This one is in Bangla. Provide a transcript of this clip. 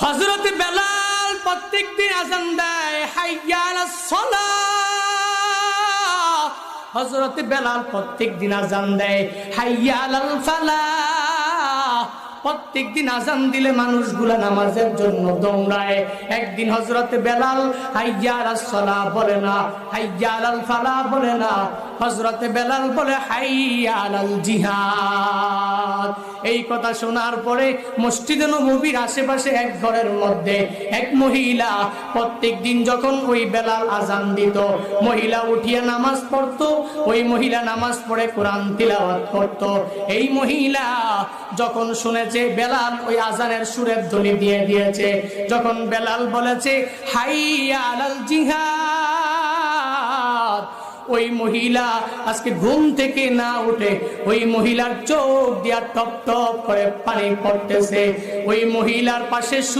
হযরত বেলাল প্রত্যেকদিন আযান দেয়, হাইয়া আলাস সালাহ। হযরত বেলাল প্রত্যেকদিন আযান দেয়, হাইয়া আলাল ফালাহ। প্রত্যেকদিন আযান দিলে মানুষগুলা নামাজের জন্য দৌড়ায়। একদিন হযরত বেলাল হাইয়া আলাস সালাহ বলে না, হাইয়া আলাল ফালাহ বলে না, হযরত বেলাল বলে হাইয়া আলাল জিহাদ। এই কথা শোনার পরে মসজিদে নববীর আশেপাশে এক ঘরের মধ্যে এক মহিলা প্রত্যেকদিন যখন ওই বেলাল আযান দিত, মহিলা উঠিয়া নামাজ পড়তো। ওই মহিলা নামাজ পড়ে কোরআন তিলাওয়াত করত। এই মহিলা যখন শুনেছে বেলাল ওই আযানের সুরের ধ্বনি দিয়ে দিয়েছে, যখন বেলাল বলেছে হাইয়া আলাল জিহাদ, ওই মহিলা আজকে ঘুম থেকে না উঠে ওই মহিলার চোখ দিয়া টপ টপ করে পানি পড়তেছে। ওই মহিলার পাশে